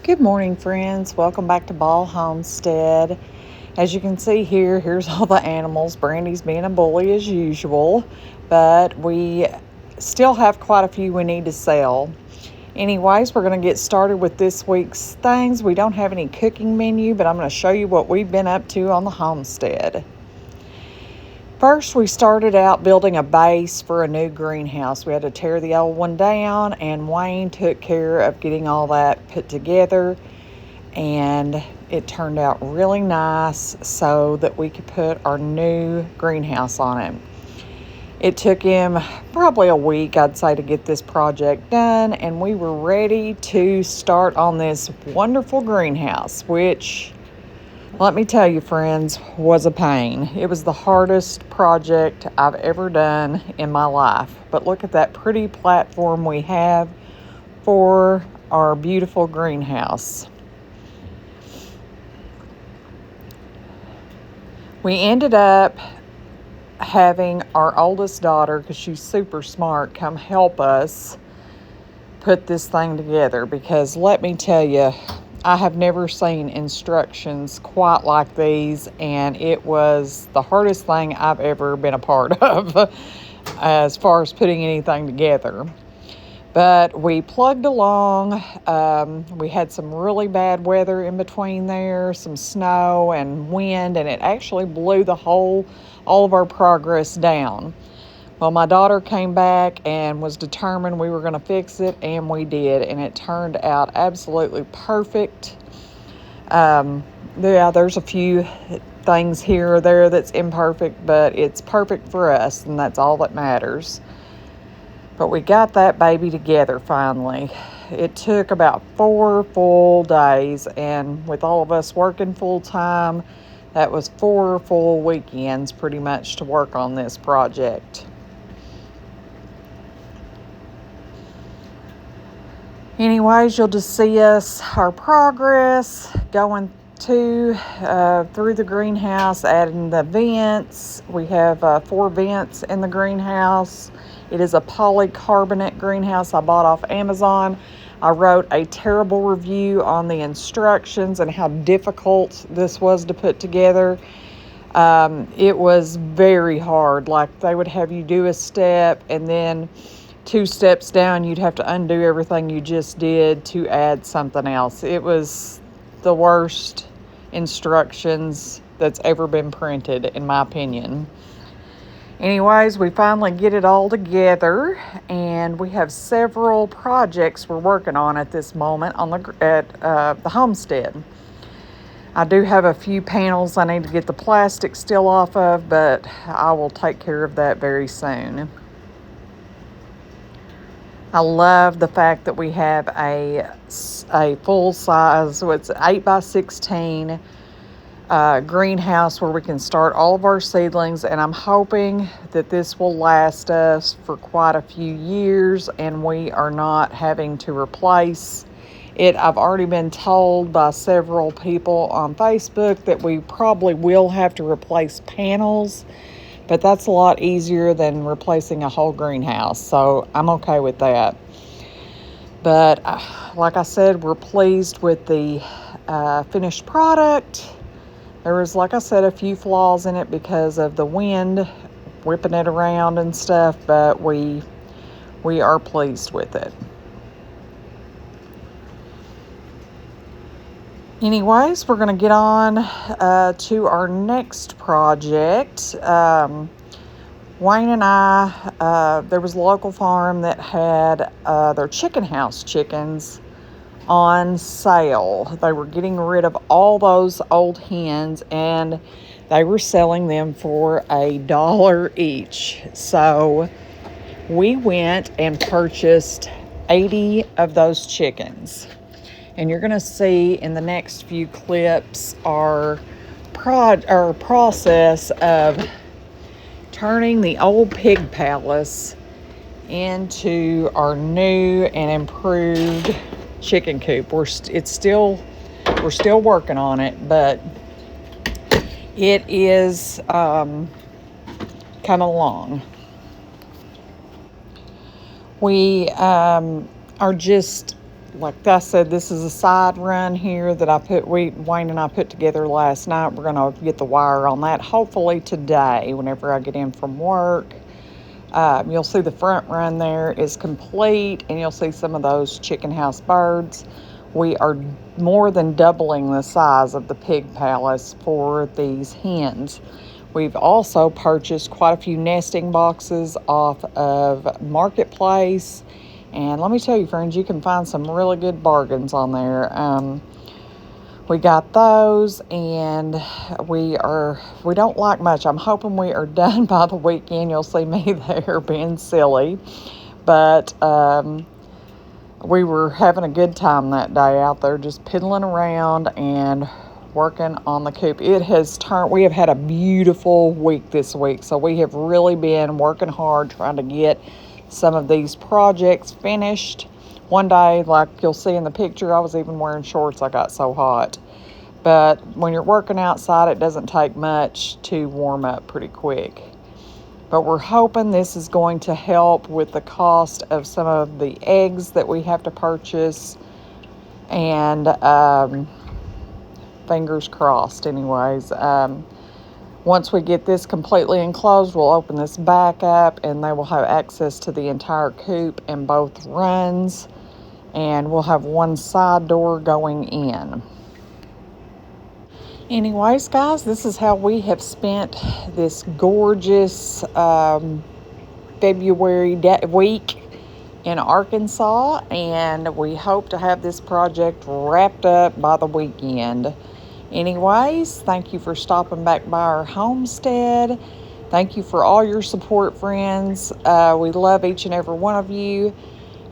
Good morning, friends. Welcome back to Ball Homestead. As you can see here, here's all the animals. Brandy's being a bully as usual, but we still have quite a few we need to sell. Anyways, we're going to get started with this week's things. We don't have any cooking menu, but I'm going to show you what we've been up to on the homestead. First, we started out building a base for a new greenhouse. We had to tear the old one down, and Wayne took care of getting all that put together, and it turned out really nice so that we could put our new greenhouse on it. It took him probably a week, I'd say, to get this project done, and we were ready to start on this wonderful greenhouse, which, let me tell you, friends, was a pain. It was the hardest project I've ever done in my life. But look at that pretty platform we have for our beautiful greenhouse. We ended up having our oldest daughter, because she's super smart, come help us put this thing together, because let me tell you, I have never seen instructions quite like these, and it was the hardest thing I've ever been a part of as far as putting anything together. But we plugged along. We had some really bad weather in between there, some snow and wind, and it actually blew all of our progress down. Well, my daughter came back and was determined we were going to fix it, and we did, and it turned out absolutely perfect. There's a few things here or there that's imperfect, but it's perfect for us, and that's all that matters. But we got that baby together finally. It took about 4 full days, and with all of us working full time, that was 4 full weekends pretty much to work on this project. Anyways, you'll just see our progress going through the greenhouse, adding the vents. We have 4 vents in the greenhouse. It is a polycarbonate greenhouse I bought off Amazon. I wrote a terrible review on the instructions and how difficult this was to put together. It was very hard. Like, they would have you do a step, and then 2 steps down, you'd have to undo everything you just did to add something else. It was the worst instructions that's ever been printed, in my opinion. Anyways, we finally get it all together, and we have several projects we're working on at this moment at the homestead. I do have a few panels I need to get the plastic still off of, but I will take care of that very soon. I love the fact that we have a full size, so it's 8x16 greenhouse where we can start all of our seedlings, and I'm hoping that this will last us for quite a few years and we are not having to replace it. I've already been told by several people on Facebook that we probably will have to replace panels, but that's a lot easier than replacing a whole greenhouse, so I'm okay with that. But like I said, we're pleased with the finished product. There was, like I said, a few flaws in it because of the wind whipping it around and stuff, but we are pleased with it. Anyways, we're going to get on to our next project. Wayne and I, there was a local farm that had their chicken house chickens on sale. They were getting rid of all those old hens, and they were selling them for $1 each. So we went and purchased 80 of those chickens. And you're going to see in the next few clips our process of turning the old pig palace into our new and improved chicken coop. We're still working on it, but it is coming along. We are just like I said, this is a side run here that Wayne and I put together last night. We're going to get the wire on that hopefully today whenever I get in from work. You'll see the front run there is complete, and you'll see some of those chicken house birds. We are more than doubling the size of the pig palace for these hens. We've also purchased quite a few nesting boxes off of Marketplace. And let me tell you, friends, you can find some really good bargains on there. We got those, and we don't like much. I'm hoping we are done by the weekend. You'll see me there being silly. But we were having a good time that day out there just piddling around and working on the coop. We have had a beautiful week this week. So we have really been working hard trying to get some of these projects finished. One day, like you'll see in the picture, I was even wearing shorts. I got so hot. But when you're working outside, it doesn't take much to warm up pretty quick. But we're hoping this is going to help with the cost of some of the eggs that we have to purchase. And fingers crossed, anyways. Once we get this completely enclosed, we'll open this back up, and they will have access to the entire coop in both runs. And we'll have one side door going in. Anyways, guys, this is how we have spent this gorgeous February week in Arkansas, and we hope to have this project wrapped up by the weekend. Anyways, thank you for stopping back by our homestead. Thank you for all your support, friends. We love each and every one of you.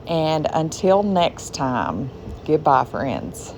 And until next time, goodbye, friends.